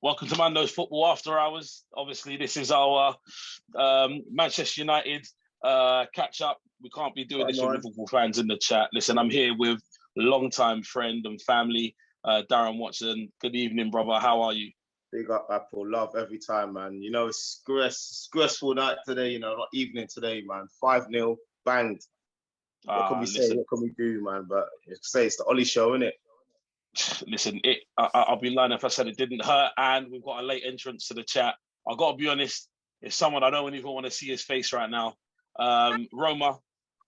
Welcome to Mando's Football After Hours. Obviously, this is our Manchester United catch up. We can't be doing this with Liverpool fans in the chat. Listen, I'm here with long-time friend and family, Darren Watson. Good evening, brother. How are you? Big up, Apple. Love every time, man. You know, it's stressful night today, not evening today, man. 5-0, banged. What can we say? What can we do, man? But it's the Ollie show, innit? Listen, I'll be lying if I said it didn't hurt, and we've got a late entrance to the chat. I've got to be honest, it's someone I don't even want to see his face right now. Roma,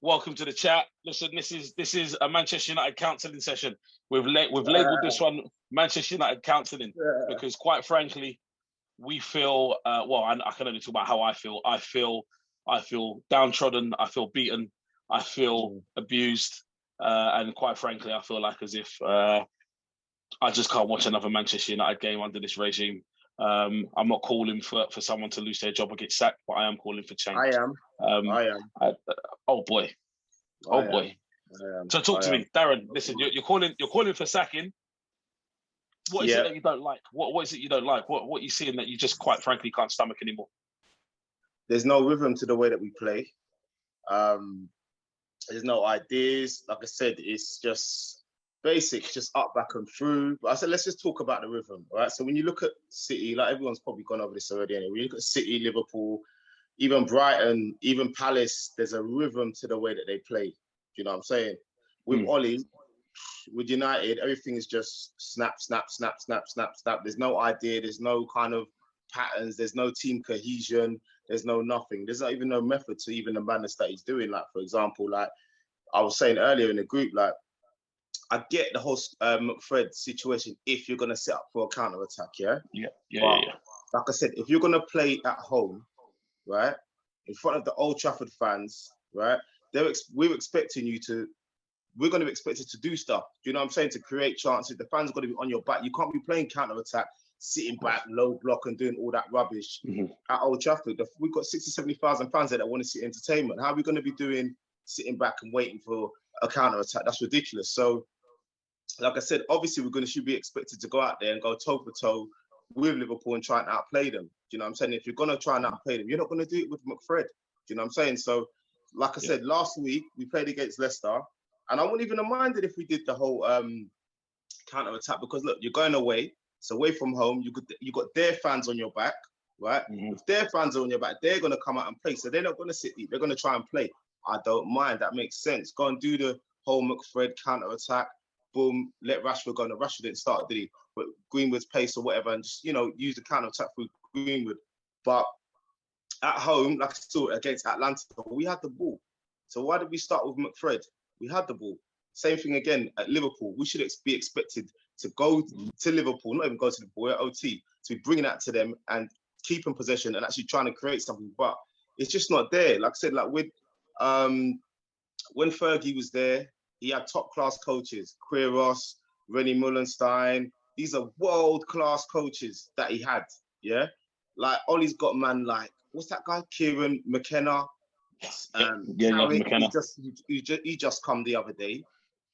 welcome to the chat. Listen, this is a Manchester United counselling session. We've labelled this one Manchester United counselling because, quite frankly, we feel I can only talk about how I feel. I feel downtrodden. I feel beaten. I feel abused, and quite frankly, I feel like as if I just can't watch another Manchester United game under this regime. I'm not calling for someone to lose their job or get sacked, but I am calling for change. I am. Oh boy. So talk to me, Darren. Listen, you're calling for sacking. What is it that you don't like? What is it you don't like? What are you seeing that you just quite frankly can't stomach anymore? There's no rhythm to the way that we play. There's no ideas. Like I said, it's just basics, just up, back and through. But I said, let's just talk about the rhythm, all right? So when you look at City, like everyone's probably gone over this already anyway. When you look at City, Liverpool, even Brighton, even Palace, there's a rhythm to the way that they play. Do you know what I'm saying? With Ollie, with United, everything is just snap, snap, snap, snap, snap, snap. There's no idea. There's no kind of patterns. There's no team cohesion. There's no nothing. There's not even no method to even the madness that he's doing. Like, for example, like I was saying earlier in the group, like, I get the whole McFred situation if you're going to set up for a counter-attack, yeah? Yeah. Like I said, if you're going to play at home, right, in front of the Old Trafford fans, right, we're going to be expected to do stuff. Do you know what I'm saying? To create chances. The fans are going to be on your back. You can't be playing counter-attack, sitting back, low block and doing all that rubbish at Old Trafford. We've got 60, 70,000 fans there that want to see entertainment. How are we going to be doing sitting back and waiting for a counter-attack? That's ridiculous. So, like I said, obviously should be expected to go out there and go toe-for-toe with Liverpool and try and outplay them. Do you know what I'm saying? If you're going to try and outplay them, you're not going to do it with McFred. Do you know what I'm saying? So, like I said, last week, we played against Leicester, and I wouldn't even have minded if we did the whole counter-attack because, look, you're going away. So away from home, you got their fans on your back, right? If their fans are on your back, they're going to come out and play. So they're not going to sit deep. They're going to try and play. I don't mind. That makes sense. Go and do the whole McFred counter-attack. Boom, let Rashford go. No, Rashford didn't start, did he? But Greenwood's pace or whatever, and just, use the counter-attack for Greenwood. But at home, like I saw against Atlanta, we had the ball. So why did we start with McFred? We had the ball. Same thing again at Liverpool. We should be expected to go to Liverpool, not even go to Liverpool, we're at OT, to be bringing that to them and keeping possession and actually trying to create something. But it's just not there. Like I said, like with when Fergie was there, he had top-class coaches, Quiros, Rennie Mullenstein. These are world-class coaches that he had, yeah? Like, Ollie's got man like, what's that guy? Kieran McKenna. McKenna. He just come the other day.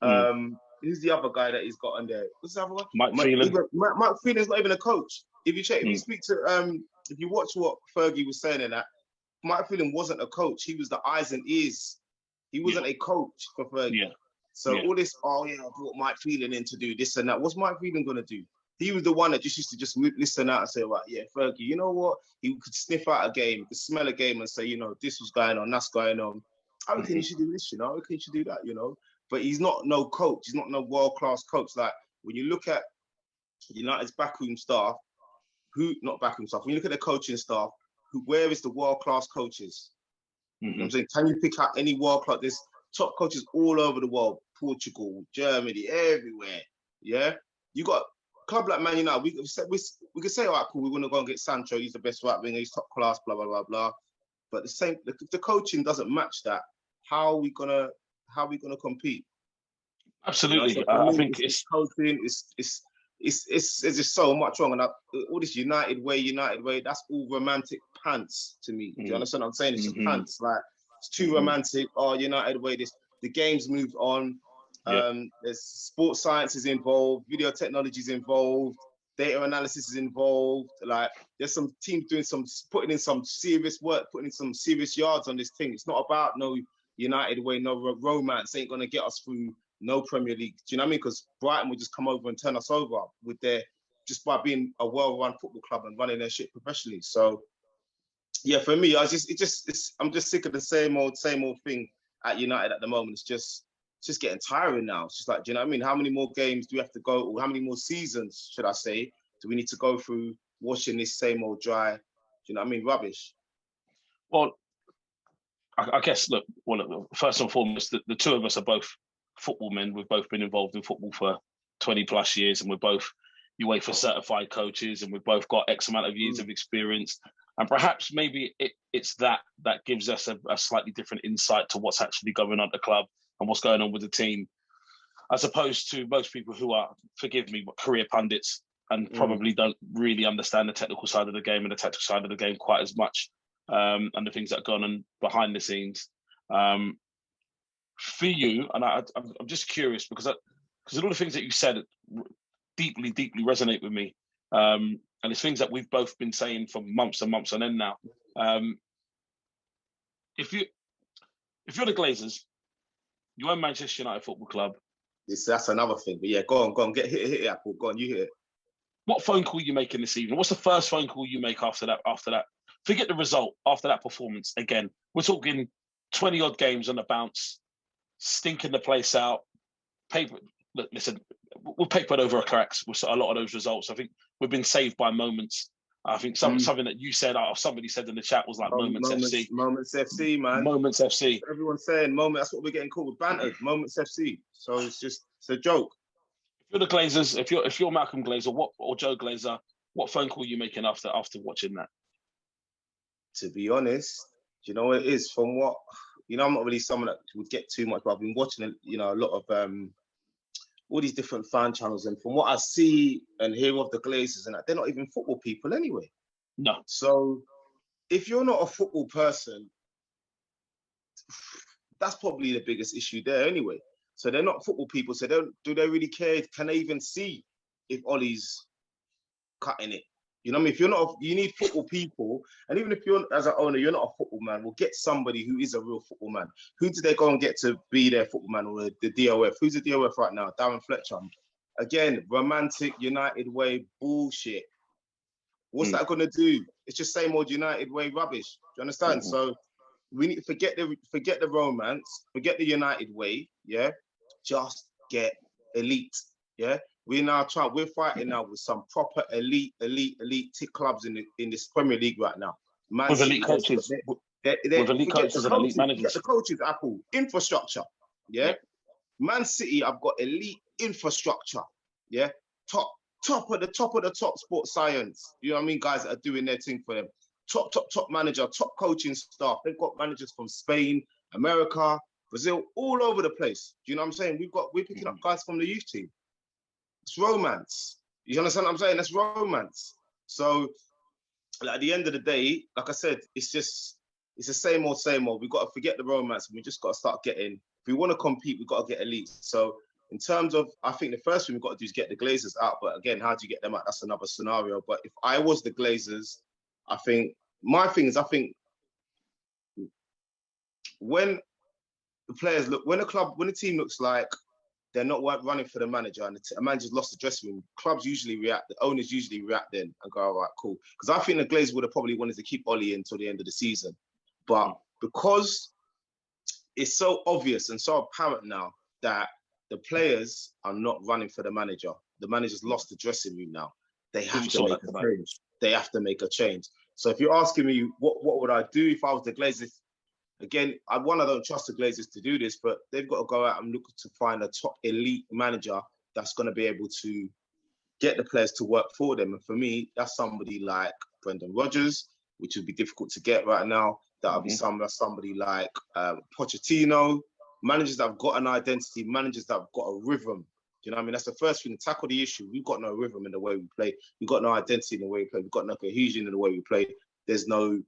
Who's the other guy that he's got on there? What's the other one? Mike Phelan. Mike Phelan's not even a coach. If you check, if you speak to, if you watch what Fergie was saying in that, Mike Phelan wasn't a coach. He was the eyes and ears. He wasn't a coach for Fergie. Yeah. So all this, I brought Mike Phelan in to do this and that. What's Mike Phelan going to do? He was the one that just used to listen out and say, right, yeah, Fergie, you know what? He could sniff out a game, could smell a game and say, this was going on, that's going on. I reckon you should do this, I reckon you should do that, But he's not no coach. He's not no world-class coach. Like, when you look at United's backroom staff, when you look at the coaching staff, where is the world-class coaches? You know what I'm saying? Can you pick out any world-class? There's top coaches all over the world, Portugal, Germany, everywhere. Yeah? You got a club like Man United, we could say, all right, cool, we're going to go and get Sancho, he's the best right winger, he's top class, blah, blah, blah, blah. But the coaching doesn't match that. How are we gonna compete? Absolutely. So I think it's coaching, it's just so much wrong. And all this United way, that's all romantic pants to me. Do you understand what I'm saying? It's just pants. Like, it's too romantic. Oh, United way, the game's moved on. There's sports science is involved, video technology is involved. data analysis is involved. Like there's some teams putting in some serious work, putting in some serious yards on this thing. It's not about no United way, no romance ain't gonna get us through no Premier League. Do you know what I mean? Because Brighton would just come over and turn us over with their just by being a well-run football club and running their shit professionally. So yeah, for me, I'm just sick of the same old thing at United at the moment. It's just getting tiring now. It's just like, do you know what I mean? How many more games do we have to go, or how many more seasons, should I say, do we need to go through washing this same old dry, do you know what I mean, rubbish? Well, I guess, look, first and foremost, the two of us are both football men. We've both been involved in football for 20 plus years, and we're both UEFA certified coaches, and we've both got X amount of years of experience. And perhaps maybe it's that gives us a slightly different insight to what's actually going on at the club and what's going on with the team, as opposed to most people who are, forgive me, but career pundits and probably don't really understand the technical side of the game and the tactical side of the game quite as much, and the things that are going on behind the scenes. For you, and I'm just curious because all the things that you said deeply resonate with me. And it's things that we've both been saying for months and months on end now. If you're the Glazers, you own Manchester United Football Club. That's another thing. But yeah, go on, hit it, Apple. Go on, you hit it. What phone call are you making this evening? What's the first phone call you make after that? Forget the result after that performance. Again, we're talking 20 odd games on the bounce, stinking the place out. Listen, we'll paper over our cracks with a lot of those results. I think we've been saved by moments. I think something that you said, or somebody said in the chat, was like Moments FC. Moments FC, man. Moments FC. Everyone's saying Moments. That's what we're getting called, bantered. Moments FC. So it's a joke. If you're the Glazers, if you're Malcolm Glazer, or Joe Glazer, what phone call are you making after watching that? To be honest, you know what it is? From what, I'm not really someone that would get too much, but I've been watching, a lot of all these different fan channels, and from what I see and hear of the Glazers and that, they're not even football people anyway. No. So if you're not a football person, that's probably the biggest issue there anyway. So they're not football people. So do they really care? Can they even see if Ollie's cutting it? You know what I mean? If you're not, you need football people. And even if you're, as an owner, you're not a football man, we'll get somebody who is a real football man. Who did they go and get to be their football man, or the DOF? Who's the DOF right now? Darren Fletcher. Again, romantic United way bullshit. What's that going to do? It's just same old United way rubbish. Do you understand? So we need to forget the romance, forget the United way, yeah? Just get elite, yeah? We're fighting now with some proper elite tick clubs in this Premier League right now. Man with City, elite coaches. With elite coaches and elite managers. The coaches, Apple, infrastructure, yeah? Man City, I've got elite infrastructure, yeah? Top of the top sports science. You know what I mean? Guys that are doing their thing for them. Top manager, top coaching staff. They've got managers from Spain, America, Brazil, all over the place. Do you know what I'm saying? We're picking up guys from the youth team. It's romance. You understand what I'm saying? That's romance. So like, at the end of the day, like I said, it's the same old. We've got to forget the romance, and we just got to start getting, if we want to compete, we've got to get elite. So in terms of, I think the first thing we've got to do is get the Glazers out. But again, how do you get them out? That's another scenario. But if I was the Glazers, I think when the players look, when the team looks like they're not running for the manager and the manager's lost the dressing room, clubs usually react, the owners usually react then and go, all right, cool. Because I think the Glazers would have probably wanted to keep Ollie until the end of the season. But because it's so obvious and so apparent now that the players are not running for the manager's lost the dressing room now. They have to make a change. They have to make a change. So if you're asking me what would I do if I was the Glazers, again, I don't trust the Glazers to do this, but they've got to go out and look to find a top elite manager that's going to be able to get the players to work for them. And for me, that's somebody like Brendan Rodgers, which would be difficult to get right now. That'll be somebody like Pochettino, managers that have got an identity, managers that have got a rhythm. You know what I mean? That's the first thing, to tackle the issue. We've got no rhythm in the way we play. We've got no identity in the way we play. We've got no cohesion in the way we play. There's no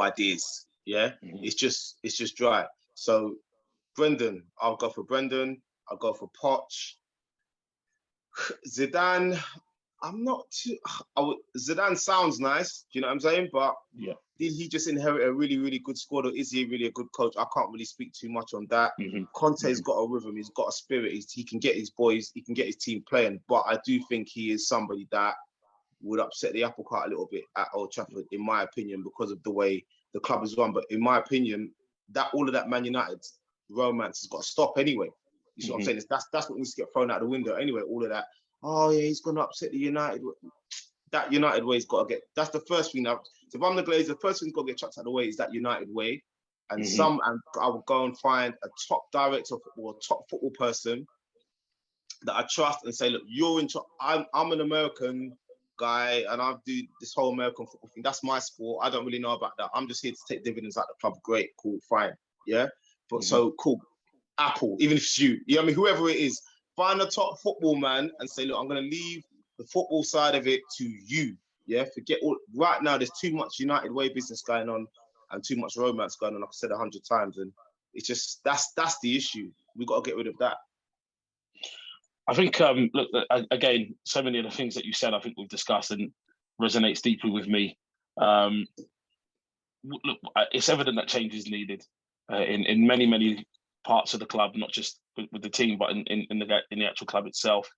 ideas. Yeah, it's just dry. So Brendan, I'll go for Brendan. I'll go for Poch. Zidane, I'm not too. Zidane sounds nice. Do you know what I'm saying? But Yeah. did he just inherit a really, really good squad, or is he really a good coach? I can't really speak too much on that. Conte's got a rhythm. He's got a spirit. He can get his boys. He can get his team playing. But I do think he is somebody that would upset the apple cart a little bit at Old Trafford, in my opinion, because of the way the club is run. But in my opinion, that all of that Man United romance has got to stop anyway. You see what I'm saying? That's what needs to get thrown out the window anyway. All of that. Oh yeah, he's going to upset the United. That United way's got to get. That's the first thing. So if I'm the Glazers, the first thing that's got to get chucked out of the way is that United way. And and I will go and find a top director of football, a top football person that I trust, and say, look, you're in charge. I'm an American guy, and I do this whole American football thing. That's my sport. I don't really know about that. I'm just here to take dividends out of the club. Great, cool, fine, yeah. But so cool, Apple, even if it's you, I mean, whoever it is, find a top football man and say, look, I'm going to leave the football side of it to you. Yeah, forget all. Right now, there's too much United way business going on and too much romance going on. Like I said 100 times, and it's just that's the issue. We got to get rid of that. I think, look, again, so many of the things that you said, I think we've discussed and resonates deeply with me. Look, it's evident that change is needed in many parts of the club, not just with the team, but in the actual club itself.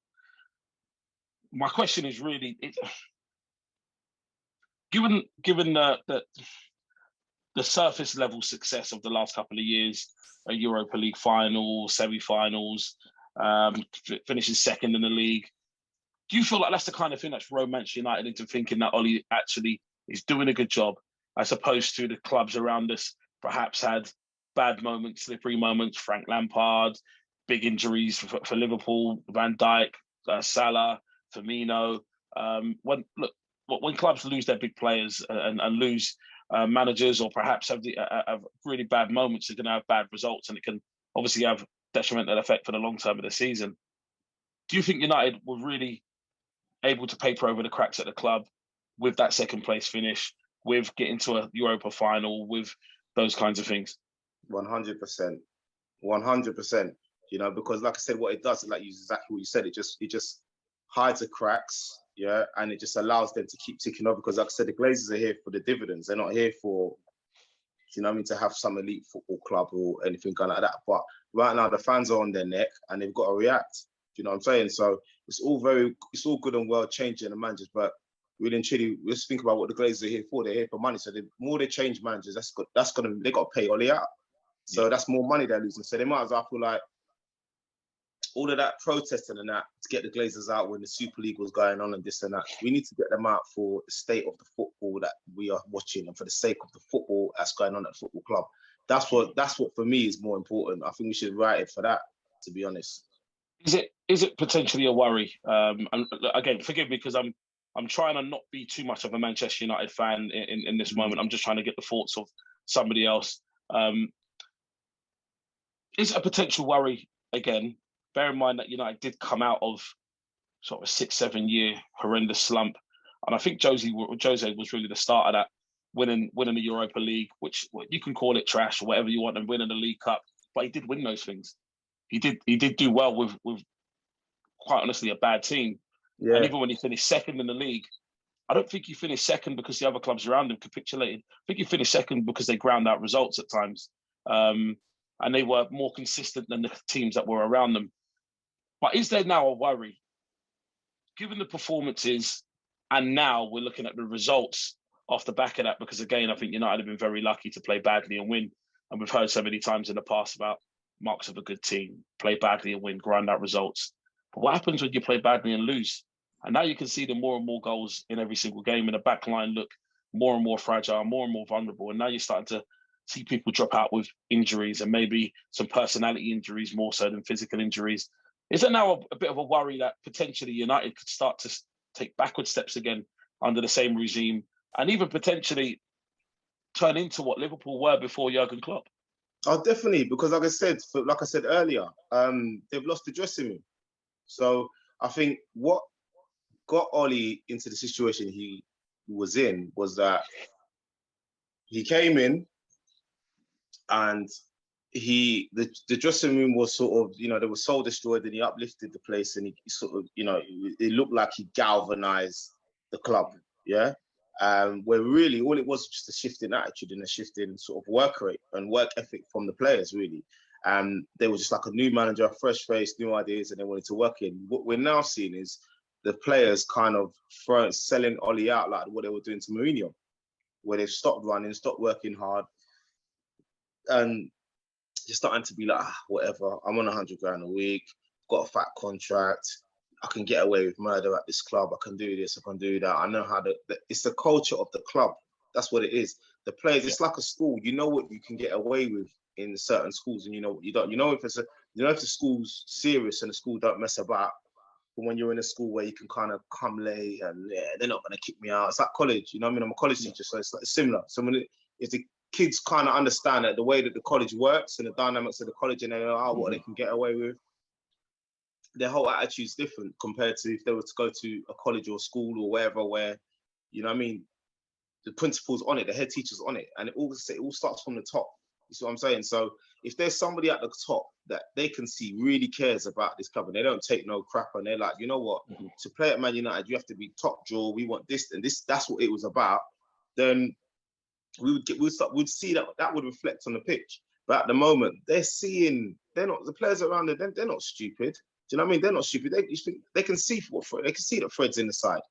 My question is really, given the surface level success of the last couple of years, a Europa League final, semi-finals, finishing second in the league, do you feel like that's the kind of thing that's romanced United into thinking that Ollie actually is doing a good job, as opposed to the clubs around us perhaps had bad moments, slippery moments, Frank Lampard, big injuries for Liverpool, Van Dijk, Salah, Firmino. When clubs lose their big players and lose managers, or perhaps have really bad moments, they're going to have bad results, and it can obviously have detrimental effect for the long term of the season. Do you think United were really able to paper over the cracks at the club with that second place finish, with getting to a Europa final, with those kinds of things? 100%. 100%. You know, because like I said, what it does is, like exactly what you said, it just hides the cracks, yeah, and it just allows them to keep ticking over. Because like I said, the Glazers are here for the dividends. They're not here for, you know what I mean, to have some elite football club or anything kind of like that. But right now, the fans are on their neck and they've got to react. You know what I'm saying? So it's all good and well changing the managers, but really and truly, let's think about what the Glazers are here for. They're here for money. So the more they change managers, they got to pay Ollie out. So that's more money they're losing. So they might as well feel like all of that protesting and that to get the Glazers out when the Super League was going on and this and that. We need to get them out for the state of the football that we are watching and for the sake of the football that's going on at the football club. That's what for me is more important. I think we should write it for that, to be honest. Is it potentially a worry? And again, forgive me because I'm trying to not be too much of a Manchester United fan in this moment. I'm just trying to get the thoughts of somebody else. Is it a potential worry again? Bear in mind that United did come out of sort of a 6-7 year horrendous slump, and I think Jose was really the start of that, winning the Europa League, which you can call it trash or whatever you want, and winning the League Cup, but he did win those things. He did do well with quite honestly a bad team. Yeah. And even when he finished second in the league, I don't think he finished second because the other clubs around him capitulated. I think he finished second because they ground out results at times. And they were more consistent than the teams that were around them. But is there now a worry, given the performances, and now we're looking at the results off the back of that? Because again, I think United have been very lucky to play badly and win. And we've heard so many times in the past about marks of a good team: play badly and win, grind out results. But what happens when you play badly and lose? And now you can see the more and more goals in every single game, and the back line look more and more fragile, more and more vulnerable. And now you're starting to see people drop out with injuries, and maybe some personality injuries more so than physical injuries. Is there now a bit of a worry that potentially United could start to take backward steps again under the same regime, and even potentially turn into what Liverpool were before Jurgen Klopp? Oh, definitely, because like I said earlier, they've lost the dressing room. So I think what got Ollie into the situation he was in was that he came in and the dressing room was sort of, you know, they were soul destroyed, and he uplifted the place, and he sort of, you know, it looked like he galvanized the club, yeah. Where really all it was just a shift in attitude and a shift in sort of work rate and work ethic from the players, really. They were just like a new manager, a fresh face, new ideas, and they wanted to work in. What we're now seeing is the players kind of selling Ollie out like what they were doing to Mourinho, where they've stopped running, stopped working hard, and you're starting to be like, whatever, I'm on 100 grand a week, got a fat contract, I can get away with murder at this club, I can do this, I can do that. I know how it's the culture of the club. That's what it is. The players, it's like a school. You know what you can get away with in certain schools, and you know what you don't. You know if the school's serious and the school don't mess about. But when you're in a school where you can kind of come late and they're not gonna kick me out. It's like college, you know what I mean? I'm a college teacher, so it's like similar. So if the kids kind of understand that the way that the college works and the dynamics of the college, and they know what they can get away with, their whole attitude is different compared to if they were to go to a college or school or wherever, where, you know what I mean, the principal's on it, the head teacher's on it, and it all starts from the top. You see what I'm saying? So if there's somebody at the top that they can see really cares about this club and they don't take no crap, and they're like, you know what, to play at Man United, you have to be top draw. We want this and this. That's what it was about. Then we'd see that would reflect on the pitch. But at the moment, the players around them, they're not stupid. Do you know what I mean? They're not stupid. They can see they can see that Fred's in the side.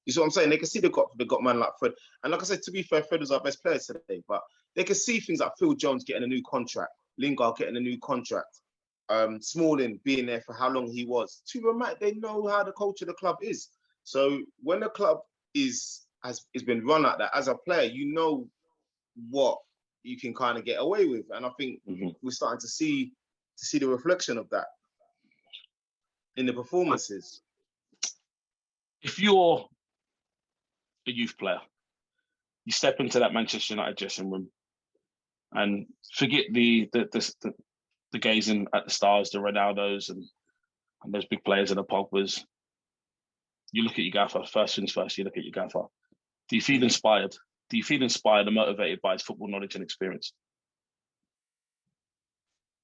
You see what I'm saying? They can see they got man like Fred. And like I said, to be fair, Fred was our best player today. But they can see things like Phil Jones getting a new contract, Lingard getting a new contract, Smalling being there for how long he was. They know how the culture of the club is. So when the club has been run like that, as a player, you know what you can kind of get away with. And I think we're starting to see the reflection of that in the performances. If you're a youth player, you step into that Manchester United dressing room and forget the gazing at the stars, the Ronaldos and those big players and the Pogbas. You look at your gaffer. First things first, you look at your gaffer. Do you feel inspired? Do you feel inspired and motivated by his football knowledge and experience?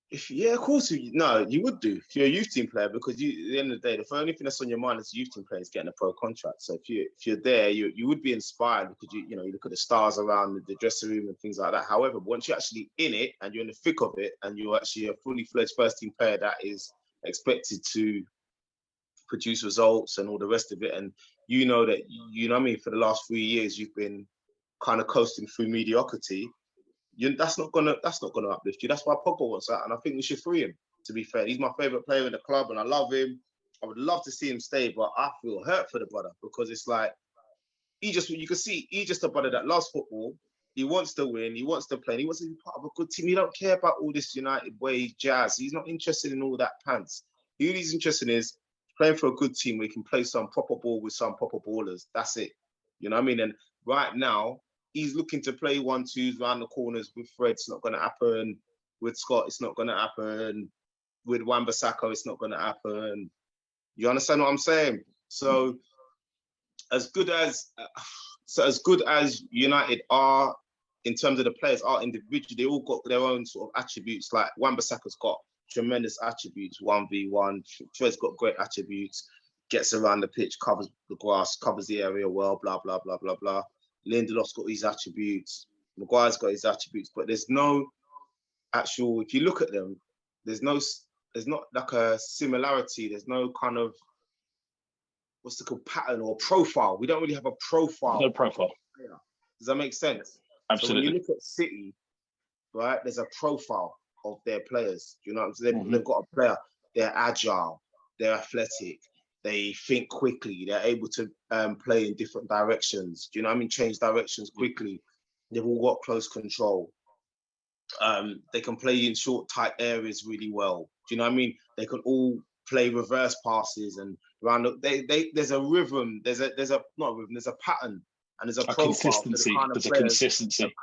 Of course. You would do if you're a youth team player, because at the end of the day, the only thing that's on your mind as a youth team player is getting a pro contract. So if you're there, you would be inspired, because you look at the stars around the dressing room and things like that. However, once you're actually in it and you're in the thick of it, and you're actually a fully fledged first team player that is expected to produce results and all the rest of it, and you know what I mean, for the last 3 years you've been kind of coasting through mediocrity. That's not gonna uplift you. That's why Pogba wants that, and I think we should free him. To be fair, he's my favourite player in the club, and I love him. I would love to see him stay, but I feel hurt for the brother, because it's like you can see he's just a brother that loves football. He wants to win. He wants to play. He wants to be part of a good team. He don't care about all this United way jazz. He's not interested in all that pants. All he's interested in is playing for a good team where he can play some proper ball with some proper ballers. That's it. You know what I mean? And right now, he's looking to play 1-2s around the corners with Fred. It's not going to happen. With Scott, it's not going to happen. With Wan-Bissaka, it's not going to happen. You understand what I'm saying? So as good as United are in terms of the players are individually, they all got their own sort of attributes. Like Wan-Bissaka's got tremendous attributes, 1v1. Fred's got great attributes. Gets around the pitch, covers the grass, covers the area well, blah, blah, blah, blah, blah. Lindelof's got his attributes. Maguire's got his attributes, but there's no actual, if you look at them, there's not like a similarity. There's no kind of, what's the called, pattern or profile. We don't really have a profile. No profile. Does that make sense? Absolutely. So when you look at City, right, there's a profile of their players. You know, they've got a player. They're agile. They're athletic. They think quickly. They're able to play in different directions. Do you know what I mean? Change directions quickly. They've all got close control. They can play in short, tight areas really well. Do you know what I mean? They can all play reverse passes and round. There's a rhythm. There's not a rhythm. There's a pattern and there's a profile. Consistency. There's a consistency.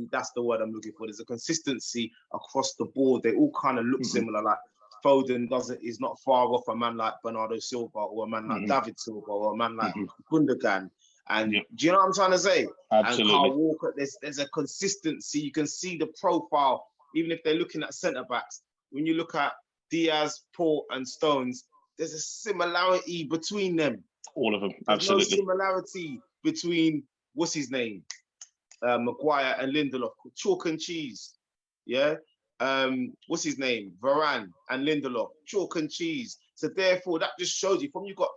That's the word I'm looking for. There's a consistency across the board. They all kind of look similar. Like Foden is not far off a man like Bernardo Silva or a man like David Silva or a man like Gundogan. And do you know what I'm trying to say? Absolutely. And Kyle Walker, there's a consistency. You can see the profile even if they're looking at centre backs, when you look at Diaz, Paul, and Stones, there's a similarity between them. All of them, There's absolutely. no similarity between what's his name, Maguire and Lindelof. Chalk and cheese, yeah. What's his name, Varane and Lindelof. Chalk and cheese. So therefore, that just shows you from you got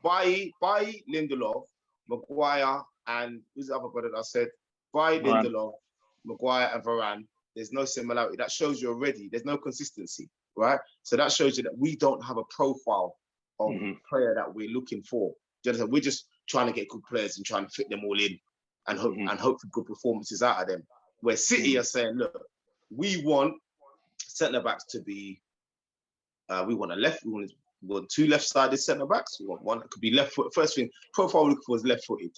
Bailly, Lindelof, Maguire, and who's the other brother that I said? Bailly, Lindelof, Maguire, and Varane. There's no similarity. That shows you already. There's no consistency, right? So that shows you that we don't have a profile of player that we're looking for. Do you understand? We're just trying to get good players and trying to fit them all in and hope for good performances out of them. Where City are saying, look, we want centre backs to be. We want two left-sided centre backs. We want one that could be left foot. First thing, profile we're looking for is left-footed,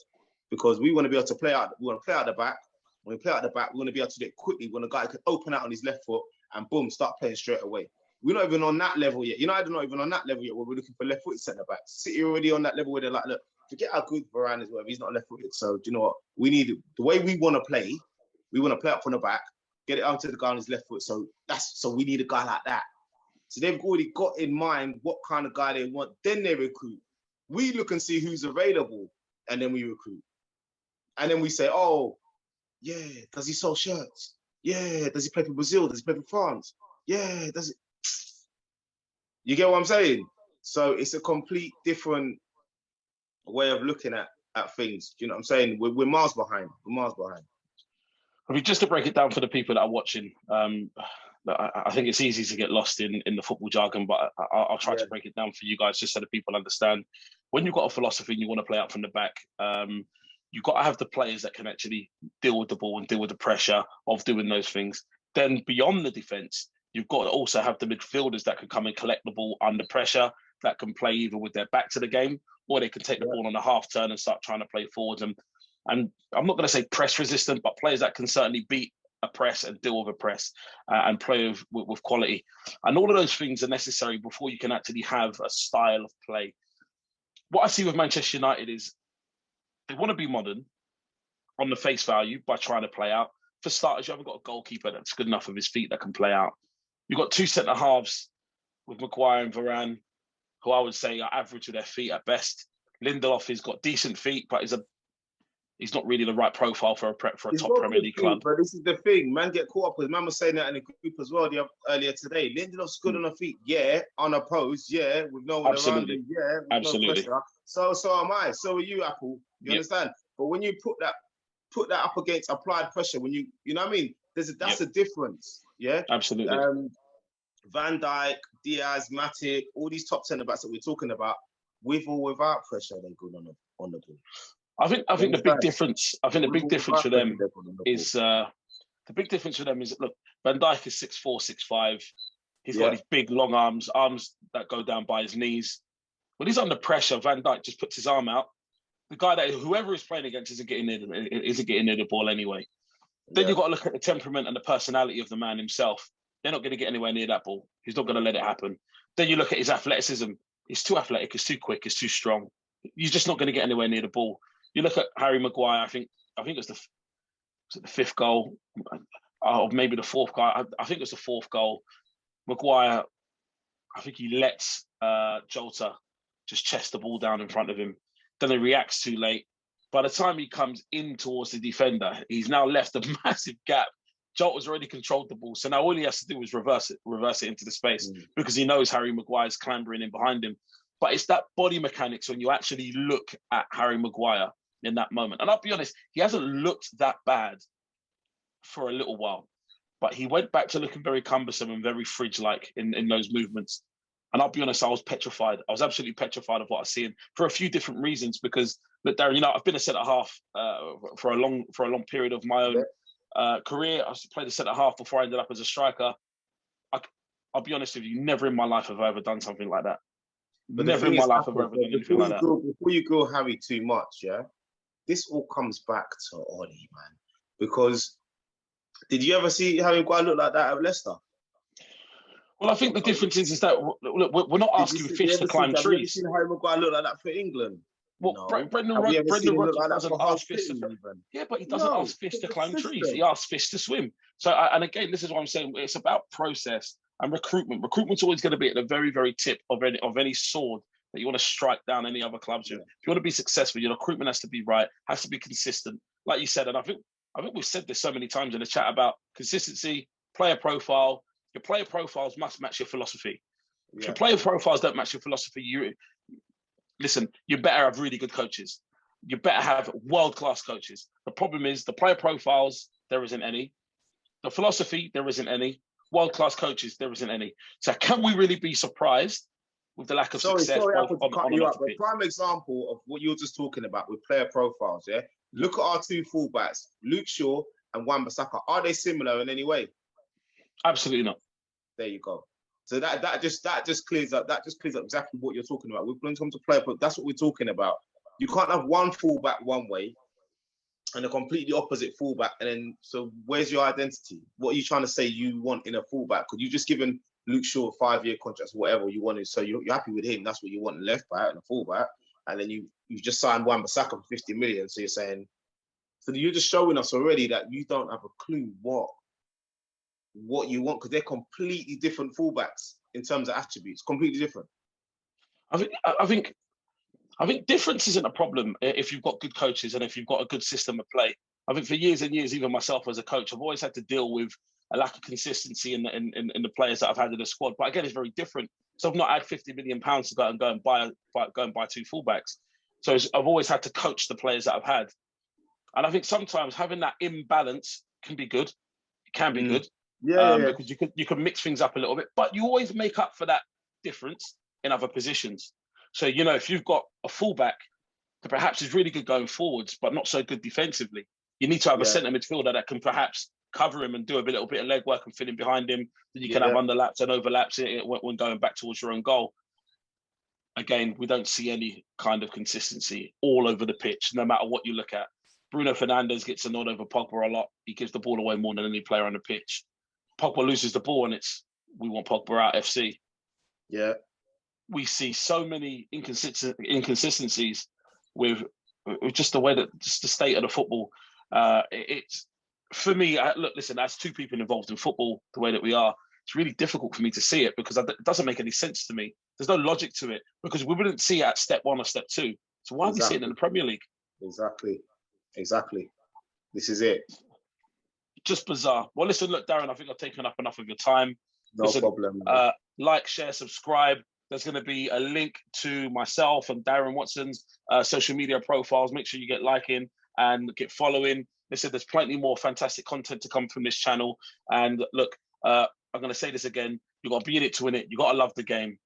because we want to be able to play out. We want to play out the back. When we play out the back, we want to be able to do it quickly. When a guy can open out on his left foot and boom, start playing straight away. We're not even on that level yet. United are not even on that level yet where we're looking for left-footed centre-backs. City already on that level where they're like, look, forget how good Varane is, whatever, he's not left-footed. So do you know what? We need the way we want to play up from the back, get it out to the guy on his left foot. So we need a guy like that. So they've already got in mind what kind of guy they want. Then they recruit. We look and see who's available, and then we recruit. And then we say, oh, yeah, does he sell shirts? Yeah, does he play for Brazil? Does he play for France? Yeah, does it? You get what I'm saying? So it's a complete different way of looking at things. Do you know what I'm saying? We're miles behind. We're miles behind. I mean, just to break it down for the people that are watching, I think it's easy to get lost in the football jargon, but I'll try to break it down for you guys just so that people understand. When you've got a philosophy and you want to play out from the back, you've got to have the players that can actually deal with the ball and deal with the pressure of doing those things. Then beyond the defence, you've got to also have the midfielders that can come and collect the ball under pressure, that can play either with their back to the game or they can take the ball on a half turn and start trying to play forwards. And I'm not going to say press resistant, but players that can certainly beat a press and deal with a press and play with quality. And all of those things are necessary before you can actually have a style of play. What I see with Manchester United is they want to be modern on the face value by trying to play out. For starters, you haven't got a goalkeeper that's good enough with his feet that can play out. You've got two centre halves with Maguire and Varane, who I would say are average with their feet at best. Lindelof has got decent feet, but he's not really the right profile for a top Premier League club. But this is the thing, man get caught up with. Man was saying that in the group as well earlier today. Lindelof's good on her feet, yeah, unopposed, yeah, with no one around him, yeah, with no pressure. So am I. So are you, Apple. You understand? But when you put that up against applied pressure, when you know what I mean? That's a difference. Yeah, absolutely. Van Dijk, Diaz, Matip, all these top centre backs that we're talking about, with or without pressure, they're good on the ball. I think the big difference. I think the big difference for them is look, Van Dijk is 6'4", 6'5". He's got these big long arms that go down by his knees. When he's under pressure, Van Dijk just puts his arm out. The guy that whoever is playing against isn't getting near the ball anyway. Then you've got to look at the temperament and the personality of the man himself. They're not going to get anywhere near that ball. He's not going to let it happen. Then you look at his athleticism. He's too athletic. He's too quick. He's too strong. You're just not going to get anywhere near the ball. You look at Harry Maguire. I think it was the fifth goal, or maybe the fourth goal. I think it was the fourth goal. Maguire, I think he lets Jota just chest the ball down in front of him. Then he reacts too late. By the time he comes in towards the defender, he's now left a massive gap. Jota's already controlled the ball, so now all he has to do is reverse it into the space because he knows Harry Maguire's clambering in behind him. But it's that body mechanics when you actually look at Harry Maguire in that moment. And I'll be honest, he hasn't looked that bad for a little while, but he went back to looking very cumbersome and very fridge-like in those movements. And I'll be honest, I was petrified. I was absolutely petrified of what I was seeing for a few different reasons. Because, look, Darren, I've been a centre half for a long period of my own career. I played a centre half before I ended up as a striker. I'll be honest with you, never in my life have I ever done something like that. But never in my life have I ever done anything like that. Before you go Harry too much, yeah, this all comes back to Ollie, man. Because did you ever see Harry Maguire look like that at Leicester? Well, I think the difference is that look, we're not asking fish to climb trees. Have you ever seen Harry Maguire look like that for England? Well, No. Brendan, Have we ever seen Brendan him look Rodgers like that doesn't for Hull ask fish City to. even? Yeah, but he doesn't No, ask fish it's to the climb trees. He system. asks fish to swim. So, and again, this is what I'm saying. It's about process and recruitment. Recruitment's always going to be at the very, very tip of any sword that you want to strike down any other clubs with. Yeah. If you want to be successful, your recruitment has to be right, has to be consistent. Like you said, and I think we've said this so many times in the chat about consistency, player profile. Your player profiles must match your philosophy. If your player profiles don't match your philosophy, you better have really good coaches. You better have world-class coaches. The problem is the player profiles, there isn't any. The philosophy, there isn't any. World-class coaches, there isn't any. So can we really be surprised with the lack of success both on and off the pitch? Prime example of what you're just talking about with player profiles, yeah? Look at our two fullbacks, Luke Shaw and Wan-Bissaka. Are they similar in any way? Absolutely not. There you go. So that just clears up exactly what you're talking about. When it comes to player, that's what we're talking about. You can't have one fullback one way and a completely opposite fullback, and then so where's your identity? What are you trying to say you want in a fullback? Could you just given Luke Shaw a 5-year contract, whatever you wanted, so you're happy with him? That's what you want, a left back and a fullback, and then you just signed Wan-Bissaka for 50 million. So you're saying, so you're just showing us already that you don't have a clue what you want, because they're completely different fullbacks in terms of attributes, completely different. I think difference isn't a problem if you've got good coaches and if you've got a good system of play. I think for years and years, even myself as a coach, I've always had to deal with a lack of consistency in the players that I've had in the squad. But again, it's very different. So I've not had £50 million to go and buy two fullbacks. So I've always had to coach the players that I've had. And I think sometimes having that imbalance can be good. It can be good. Yeah. Because you can mix things up a little bit, but you always make up for that difference in other positions. So, if you've got a fullback that perhaps is really good going forwards, but not so good defensively, you need to have a centre midfielder that can perhaps cover him and do a little bit of leg work and fit in behind him. Then you can have underlaps and overlaps when going back towards your own goal. Again, we don't see any kind of consistency all over the pitch, no matter what you look at. Bruno Fernandes gets a nod over Pogba a lot. He gives the ball away more than any player on the pitch. Pogba loses the ball and we want Pogba out FC. Yeah. We see so many inconsistencies with just the way that just the state of the football. It's for me. Look, listen, as two people involved in football, the way that we are, it's really difficult for me to see it because it doesn't make any sense to me. There's no logic to it because we wouldn't see it at step 1 or step 2. So why are we seeing it in the Premier League? Exactly. This is it. Just bizarre. Well, listen, look, Darren, I think I've taken up enough of your time. No problem. Like, share, subscribe. There's going to be a link to myself and Darren Watson's social media profiles. Make sure you get liking and get following. Listen, there's plenty more fantastic content to come from this channel. And look, I'm going to say this again. You've got to be in it to win it. You've got to love the game.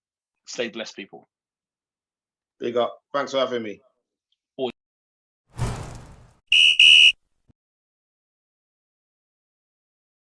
Stay blessed, people. Big up. Thanks for having me.